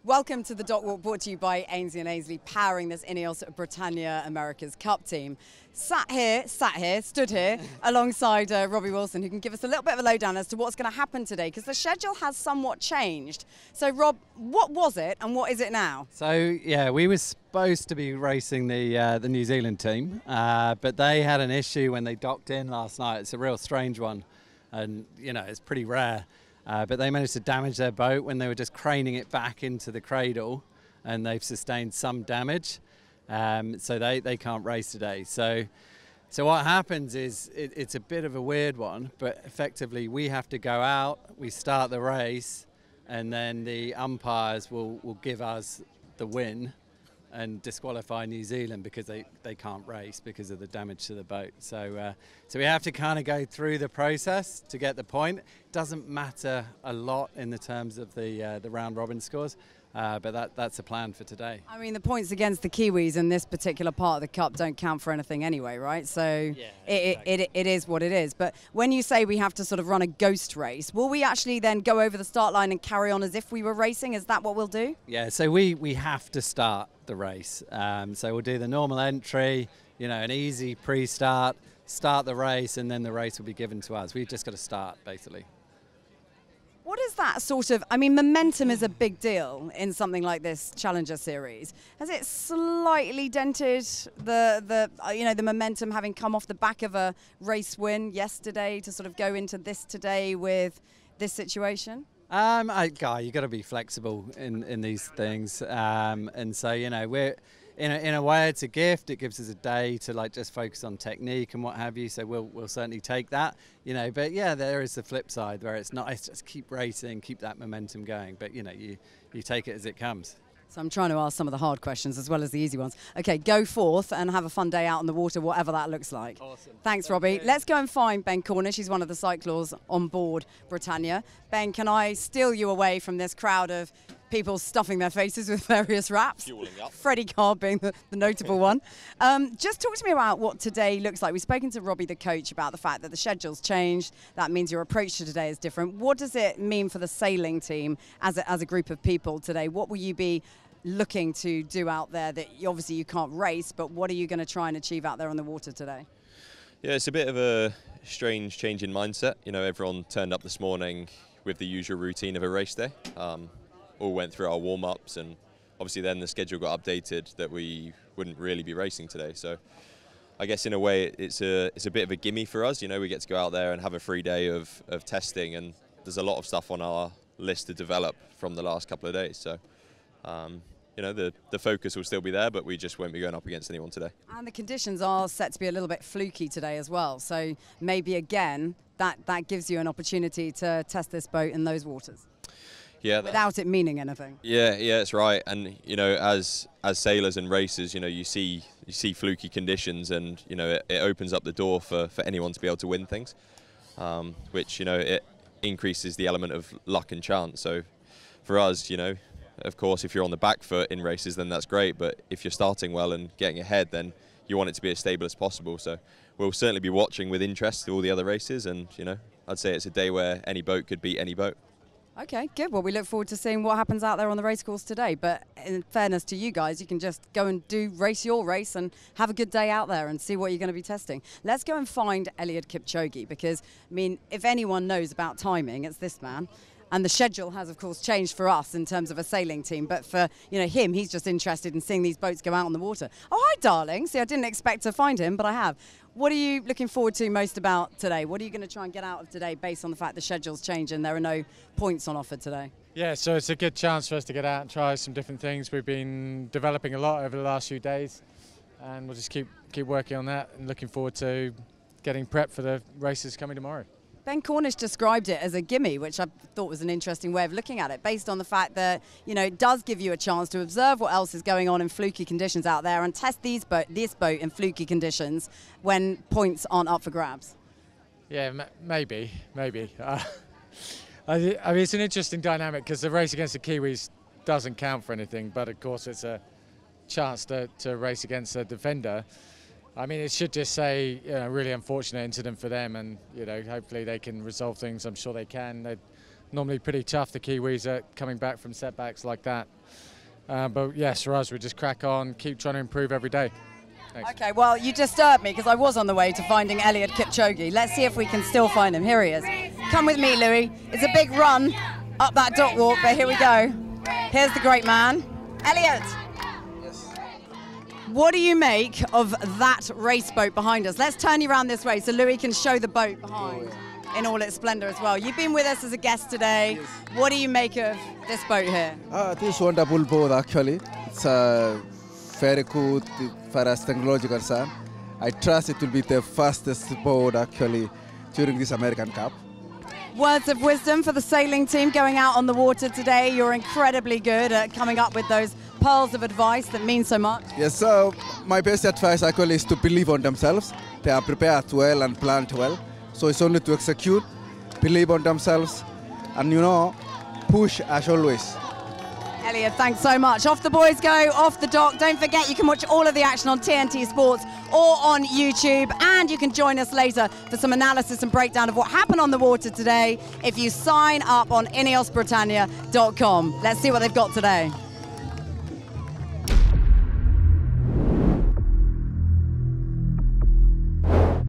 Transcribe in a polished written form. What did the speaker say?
Welcome to the Dock Walk, brought to you by Ainsley and Ainsley, powering this Ineos Britannia America's Cup team. Stood here alongside Robbie Wilson, who can give us a little bit of a lowdown as to what's going to happen today, because the schedule has somewhat changed. So, Rob, what was it and what is it now? So, yeah, we were supposed to be racing the New Zealand team, but they had an issue when they docked in last night. It's a real strange one, and, you know, it's pretty rare. But they managed to damage their boat when they were just craning it back into the cradle, and they've sustained some damage, so they can't race today. So what happens is it's a bit of a weird one, but effectively we have to go out, we start the race, and then the umpires will give us the win and disqualify New Zealand because they can't race because of the damage to the boat. So we have to kind of go through the process to get the point. It doesn't matter a lot in the terms of the round robin scores, but that's the plan for today. I mean, the points against the Kiwis in this particular part of the Cup don't count for anything anyway, right? So yeah, exactly. it is what it is. But when you say we have to sort of run a ghost race, will we actually then go over the start line and carry on as if we were racing? Is that what we'll do? Yeah, so we have to start the race. So we'll do the normal entry, you know, an easy pre-start, start the race, and then the race will be given to us. We've just got to start, basically. What is that sort of, I mean, momentum is a big deal in something like this Challenger Series. Has it slightly dented the momentum, having come off the back of a race win yesterday, to sort of go into this today with this situation? Guy, you got to be flexible in these things, and so, you know, we're in a way it's a gift. It gives us a day to like just focus on technique and what have you. So we'll certainly take that, you know. But yeah, there is the flip side where it's nice just keep racing, keep that momentum going. But you know, you take it as it comes. So I'm trying to ask some of the hard questions as well as the easy ones. Okay, go forth and have a fun day out on the water, whatever that looks like. Awesome. Thanks, Robbie. Let's go and find Ben Cornish. He's one of the cyclists on board Britannia. Ben, can I steal you away from this crowd of people stuffing their faces with various wraps? Fueling up. Freddie Carr being the notable one. Just talk to me about what today looks like. We've spoken to Robbie, the coach, about the fact that the schedule's changed. That means your approach to today is different. What does it mean for the sailing team as a group of people today? What will you be looking to do out there that obviously you can't race, but what are you going to try and achieve out there on the water today? Yeah, it's a bit of a strange change in mindset. You know, everyone turned up this morning with the usual routine of a race day. All went through our warm-ups, and obviously then the schedule got updated that we wouldn't really be racing today. So I guess in a way it's a bit of a gimme for us. You know, we get to go out there and have a free day of testing, and there's a lot of stuff on our list to develop from the last couple of days. So you know, the focus will still be there, but we just won't be going up against anyone today. And the conditions are set to be a little bit fluky today as well. So maybe again, that gives you an opportunity to test this boat in those waters. Yeah, without it meaning anything. Yeah, it's right. And you know, as sailors and racers, you know, you see fluky conditions, and you know, it opens up the door for anyone to be able to win things, which, you know, it increases the element of luck and chance. So for us, you know, of course, if you're on the back foot in races, then that's great. But if you're starting well and getting ahead, then you want it to be as stable as possible. So we'll certainly be watching with interest all the other races. And, you know, I'd say it's a day where any boat could beat any boat. Okay, good. Well, we look forward to seeing what happens out there on the racecourse today. But in fairness to you guys, you can just go and race your race and have a good day out there and see what you're going to be testing. Let's go and find Eliud Kipchoge, because, I mean, if anyone knows about timing, it's this man. And the schedule has, of course, changed for us in terms of a sailing team. But for, you know, him, he's just interested in seeing these boats go out on the water. Oh, hi, darling. See, I didn't expect to find him, but I have. What are you looking forward to most about today? What are you going to try and get out of today based on the fact the schedule's changed and there are no points on offer today? Yeah, so it's a good chance for us to get out and try some different things. We've been developing a lot over the last few days, and we'll just keep working on that and looking forward to getting prepped for the races coming tomorrow. Ben Cornish described it as a gimme, which I thought was an interesting way of looking at it, based on the fact that, you know, it does give you a chance to observe what else is going on in fluky conditions out there and test this boat in fluky conditions when points aren't up for grabs. Yeah, maybe. I mean, it's an interesting dynamic, because the race against the Kiwis doesn't count for anything, but of course it's a chance to race against a defender. I mean, it should just say, you know, really unfortunate incident for them, and, you know, hopefully they can resolve things. I'm sure they can. normally pretty tough, the Kiwis, at coming back from setbacks like that. But yes, for us, we just crack on, keep trying to improve every day. Thanks. Okay, well, you disturbed me because I was on the way to finding Eliud Kipchoge. Let's see if we can still find him. Here he is. Come with me, Louis. It's a big run up that dot walk, but here we go. Here's the great man. Eliud, what do you make of that race boat behind us? Let's turn you around this way so Louis can show the boat behind in all its splendor as well. You've been with us as a guest today. Yes. What do you make of this boat here? This is wonderful boat actually. It's very good for as technology concerned. I trust it will be the fastest boat actually during this American Cup. Words of wisdom for the sailing team going out on the water today. You're incredibly good at coming up with those pearls of advice that mean so much. Yes, so my best advice actually is to believe on themselves. They are prepared well and planned well. So it's only to execute, believe on themselves, and push as always. Eliud, thanks so much. Off the boys go, off the dock. Don't forget you can watch all of the action on TNT Sports or on YouTube, and you can join us later for some analysis and breakdown of what happened on the water today if you sign up on ineosbritannia.com. Let's see what they've got today.